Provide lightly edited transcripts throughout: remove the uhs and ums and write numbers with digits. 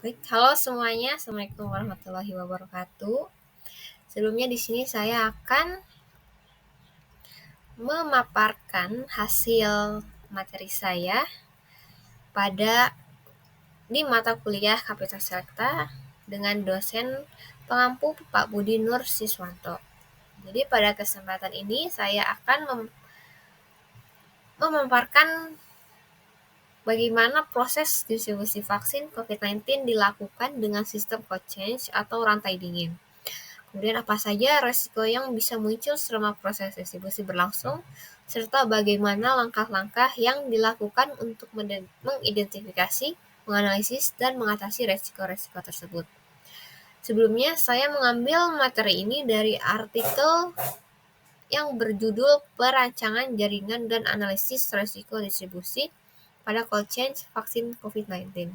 Baik, halo semuanya. Assalamualaikum warahmatullahi wabarakatuh. Sebelumnya di sini saya akan memaparkan hasil materi saya pada di mata kuliah Kapital Selekta dengan dosen pengampu Pak Budi Nur Siswanto. Jadi pada kesempatan ini saya akan memaparkan bagaimana proses distribusi vaksin COVID-19 dilakukan dengan sistem cold chain atau rantai dingin. Kemudian apa saja resiko yang bisa muncul selama proses distribusi berlangsung, serta bagaimana langkah-langkah yang dilakukan untuk mengidentifikasi, menganalisis, dan mengatasi resiko-resiko tersebut. Sebelumnya, saya mengambil materi ini dari artikel yang berjudul Perancangan Jaringan dan Analisis Resiko Distribusi pada Cold Chain Vaksin COVID-19.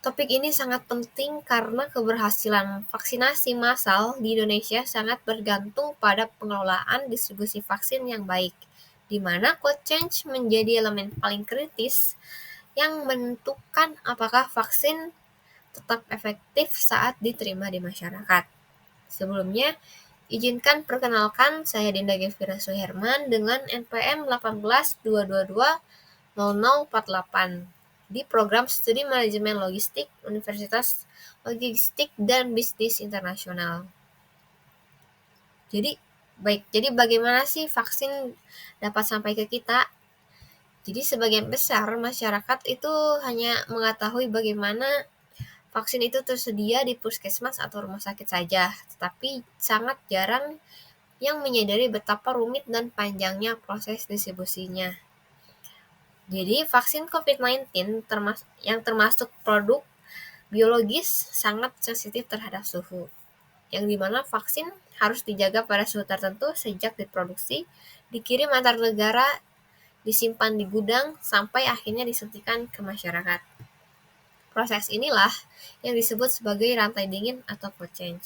Topik ini sangat penting karena keberhasilan vaksinasi massal di Indonesia sangat bergantung pada pengelolaan distribusi vaksin yang baik, di mana cold chain menjadi elemen paling kritis yang menentukan apakah vaksin tetap efektif saat diterima di masyarakat. Sebelumnya, izinkan perkenalkan saya Dinda Gevira Suherman dengan NPM 18.222.0048 di Program Studi Manajemen Logistik Universitas Logistik dan Bisnis Internasional. Jadi bagaimana sih vaksin dapat sampai ke kita? Jadi sebagian besar masyarakat itu hanya mengetahui bagaimana vaksin itu tersedia di puskesmas atau rumah sakit saja, tetapi sangat jarang yang menyadari betapa rumit dan panjangnya proses distribusinya. Jadi vaksin COVID-19 yang termasuk produk biologis sangat sensitif terhadap suhu, yang dimana vaksin harus dijaga pada suhu tertentu sejak diproduksi, dikirim antar negara, disimpan di gudang, sampai akhirnya disuntikan ke masyarakat. Proses inilah yang disebut sebagai rantai dingin atau cold chain.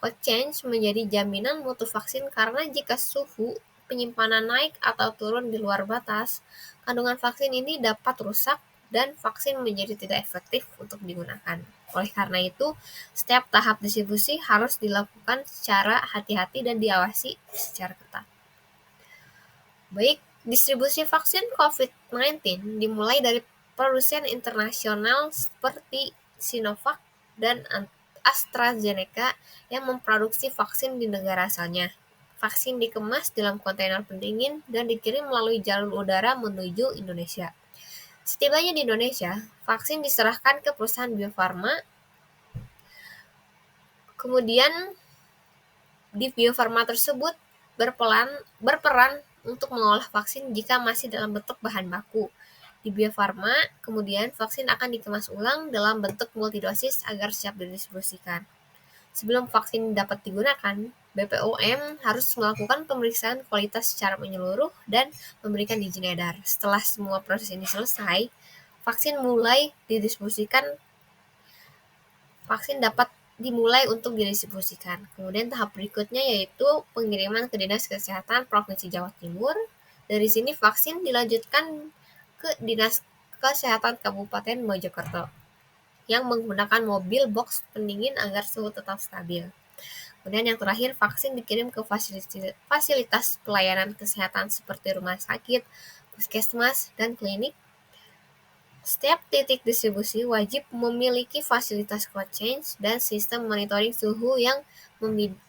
Cold chain menjadi jaminan mutu vaksin karena jika suhu penyimpanan naik atau turun di luar batas, kandungan vaksin ini dapat rusak dan vaksin menjadi tidak efektif untuk digunakan. Oleh karena itu, setiap tahap distribusi harus dilakukan secara hati-hati dan diawasi secara ketat. Baik, distribusi vaksin COVID-19 dimulai dari produsen internasional seperti Sinovac dan AstraZeneca yang memproduksi vaksin di negara asalnya. Vaksin dikemas dalam kontainer pendingin dan dikirim melalui jalur udara menuju Indonesia. Setibanya di Indonesia, vaksin diserahkan ke perusahaan Bio Farma. Kemudian di Bio Farma tersebut berperan untuk mengolah vaksin jika masih dalam bentuk bahan baku. Di Bio Farma, kemudian vaksin akan dikemas ulang dalam bentuk multidosis agar siap didistribusikan. Sebelum vaksin dapat digunakan, BPOM harus melakukan pemeriksaan kualitas secara menyeluruh dan memberikan izin edar. Setelah semua proses ini selesai, vaksin dapat dimulai untuk didistribusikan. Kemudian tahap berikutnya yaitu pengiriman ke Dinas Kesehatan Provinsi Jawa Timur. Dari sini vaksin dilanjutkan ke Dinas Kesehatan Kabupaten Mojokerto yang menggunakan mobil box pendingin agar suhu tetap stabil. Kemudian yang terakhir, vaksin dikirim ke fasilitas pelayanan kesehatan seperti rumah sakit, puskesmas, dan klinik. Setiap titik distribusi wajib memiliki fasilitas cold chain dan sistem monitoring suhu yang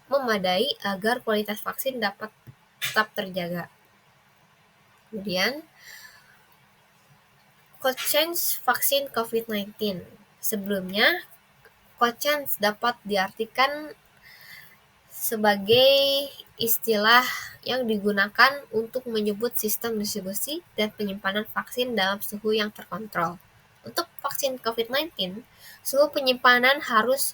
memadai agar kualitas vaksin dapat tetap terjaga. Kemudian, cold chain vaksin COVID-19. Sebelumnya, cold chain dapat diartikan sebagai istilah yang digunakan untuk menyebut sistem distribusi dan penyimpanan vaksin dalam suhu yang terkontrol. Untuk vaksin COVID-19, suhu penyimpanan harus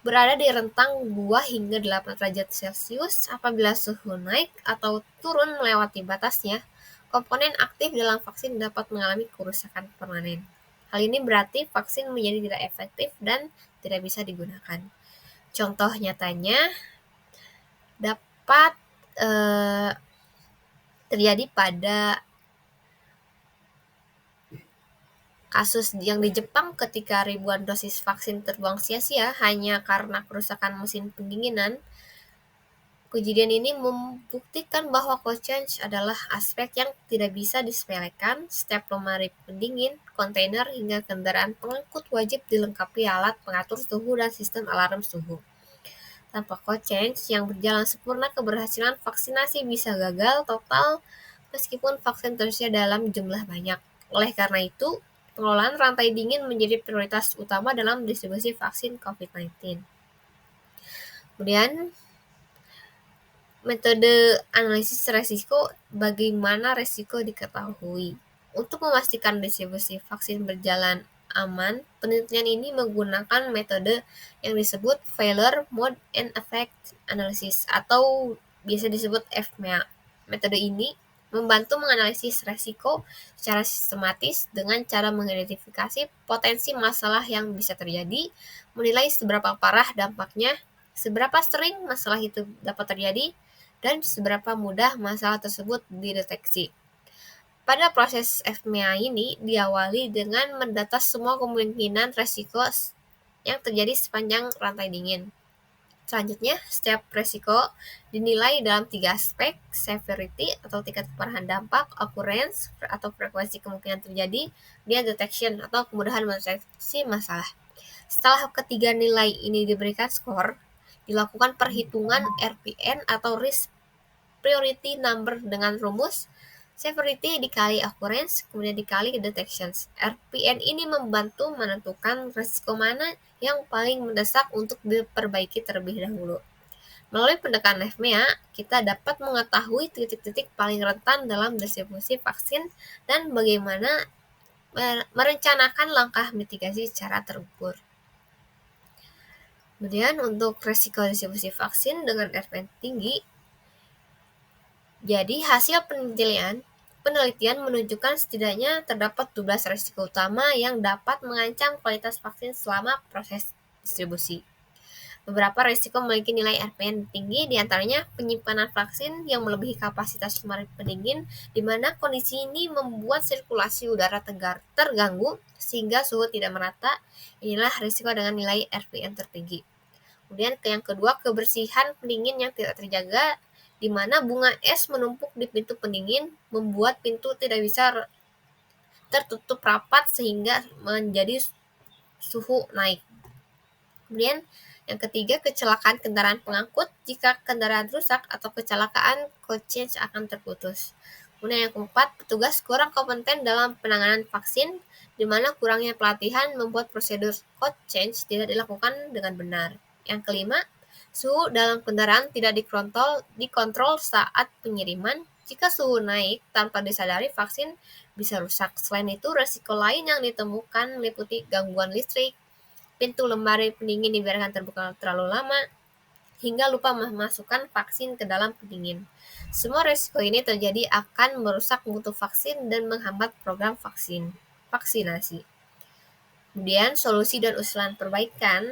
berada di rentang 2 hingga 8 derajat Celcius. Apabila suhu naik atau turun melewati batasnya, komponen aktif dalam vaksin dapat mengalami kerusakan permanen. Hal ini berarti vaksin menjadi tidak efektif dan tidak bisa digunakan. Contoh nyatanya dapat terjadi pada Kasus yang di Jepang ketika ribuan dosis vaksin terbuang sia-sia hanya karena kerusakan mesin pendinginan. Kejadian ini membuktikan bahwa cold change adalah aspek yang tidak bisa disepelekan. Setiap lemari pendingin, kontainer, hingga kendaraan pengangkut wajib dilengkapi alat pengatur suhu dan sistem alarm suhu. Tanpa cold change yang berjalan sempurna, keberhasilan vaksinasi bisa gagal total meskipun vaksin tersedia dalam jumlah banyak. Oleh karena itu, pengelolaan rantai dingin menjadi prioritas utama dalam distribusi vaksin COVID-19. Kemudian, metode analisis resiko, bagaimana resiko diketahui. Untuk memastikan distribusi vaksin berjalan aman, penelitian ini menggunakan metode yang disebut Failure Mode and Effect Analysis atau biasa disebut FMEA. Metode ini membantu menganalisis resiko secara sistematis dengan cara mengidentifikasi potensi masalah yang bisa terjadi, menilai seberapa parah dampaknya, seberapa sering masalah itu dapat terjadi, dan seberapa mudah masalah tersebut dideteksi. Pada proses FMEA ini diawali dengan mendata semua kemungkinan resiko yang terjadi sepanjang rantai dingin. Selanjutnya, setiap resiko dinilai dalam 3 aspek: severity atau tingkat keparahan dampak, occurrence atau frekuensi kemungkinan terjadi, dan detection atau kemudahan mendeteksi masalah. Setelah ketiga nilai ini diberikan skor, dilakukan perhitungan RPN atau risk priority number dengan rumus severity dikali occurrence kemudian dikali detections. RPN ini membantu menentukan risiko mana yang paling mendesak untuk diperbaiki terlebih dahulu. Melalui pendekatan FMEA, kita dapat mengetahui titik-titik paling rentan dalam distribusi vaksin dan bagaimana merencanakan langkah mitigasi secara terukur. Kemudian untuk resiko distribusi vaksin dengan RPN tinggi, jadi hasil penelitian menunjukkan setidaknya terdapat 12 risiko utama yang dapat mengancam kualitas vaksin selama proses distribusi. Beberapa risiko memiliki nilai RPN tinggi, diantaranya penyimpanan vaksin yang melebihi kapasitas lemari pendingin, di mana kondisi ini membuat sirkulasi udara terganggu sehingga suhu tidak merata. Inilah risiko dengan nilai RPN tertinggi. Kemudian yang kedua, kebersihan pendingin yang tidak terjaga, di mana bunga es menumpuk di pintu pendingin membuat pintu tidak bisa tertutup rapat sehingga menjadi suhu naik. Kemudian yang ketiga, kecelakaan kendaraan pengangkut. Jika kendaraan rusak atau kecelakaan, cold change akan terputus. Kemudian yang keempat, petugas kurang kompeten dalam penanganan vaksin, di mana kurangnya pelatihan membuat prosedur cold change tidak dilakukan dengan benar. Yang kelima, suhu dalam kendaraan tidak dikontrol saat pengiriman. Jika suhu naik tanpa disadari, vaksin bisa rusak. Selain itu, resiko lain yang ditemukan meliputi gangguan listrik, pintu lemari pendingin dibiarkan terbuka terlalu lama, hingga lupa memasukkan vaksin ke dalam pendingin. Semua risiko ini terjadi akan merusak mutu vaksin dan menghambat program vaksinasi. Kemudian solusi dan usulan perbaikan.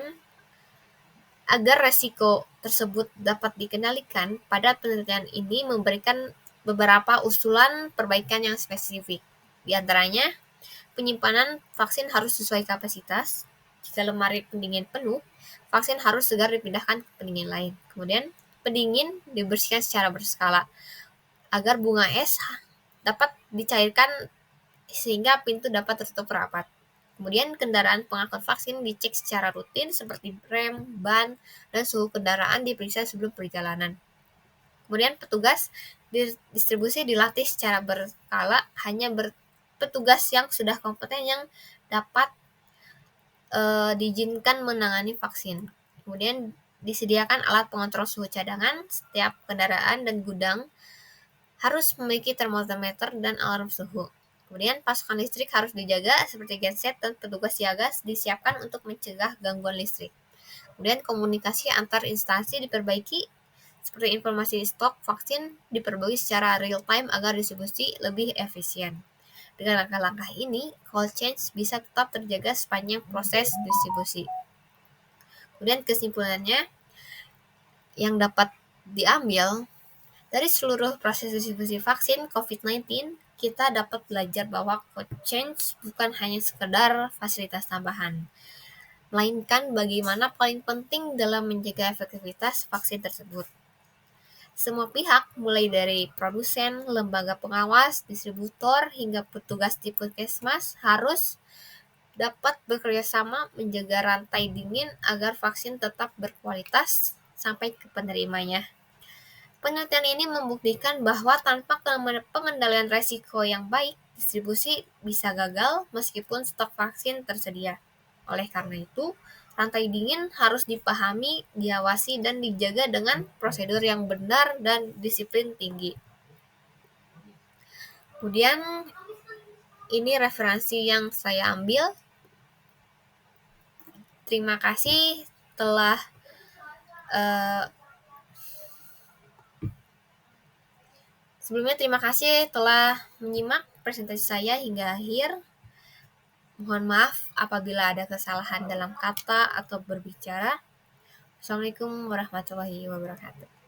Agar resiko tersebut dapat dikendalikan, pada penelitian ini memberikan beberapa usulan perbaikan yang spesifik. Di antaranya, penyimpanan vaksin harus sesuai kapasitas. Jika lemari pendingin penuh, vaksin harus segera dipindahkan ke pendingin lain. Kemudian, pendingin dibersihkan secara berskala agar bunga es dapat dicairkan sehingga pintu dapat tertutup rapat. Kemudian kendaraan pengangkut vaksin dicek secara rutin seperti rem, ban, dan suhu kendaraan diperiksa sebelum perjalanan. Kemudian petugas distribusi dilatih secara berkala, hanya petugas yang sudah kompeten yang dapat diizinkan menangani vaksin. Kemudian disediakan alat pengontrol suhu cadangan. Setiap kendaraan dan gudang harus memiliki termometer dan alarm suhu. Kemudian pasokan listrik harus dijaga seperti genset dan petugas siaga disiapkan untuk mencegah gangguan listrik. Kemudian komunikasi antar instansi diperbaiki seperti informasi stok vaksin diperbarui secara real time agar distribusi lebih efisien. Dengan langkah-langkah ini, cold change bisa tetap terjaga sepanjang proses distribusi. Kemudian kesimpulannya yang dapat diambil dari seluruh proses distribusi vaksin COVID-19, kita dapat belajar bahwa code change bukan hanya sekedar fasilitas tambahan, melainkan bagaimana paling penting dalam menjaga efektivitas vaksin tersebut. Semua pihak, mulai dari produsen, lembaga pengawas, distributor, hingga petugas di puskesmas, harus dapat bekerja sama menjaga rantai dingin agar vaksin tetap berkualitas sampai ke penerimanya. Penelitian ini membuktikan bahwa tanpa pengendalian resiko yang baik, distribusi bisa gagal meskipun stok vaksin tersedia. Oleh karena itu, rantai dingin harus dipahami, diawasi, dan dijaga dengan prosedur yang benar dan disiplin tinggi. Kemudian, ini referensi yang saya ambil. Terima kasih telah sebelumnya terima kasih telah menyimak presentasi saya hingga akhir. Mohon maaf apabila ada kesalahan dalam kata atau berbicara. Assalamualaikum warahmatullahi wabarakatuh.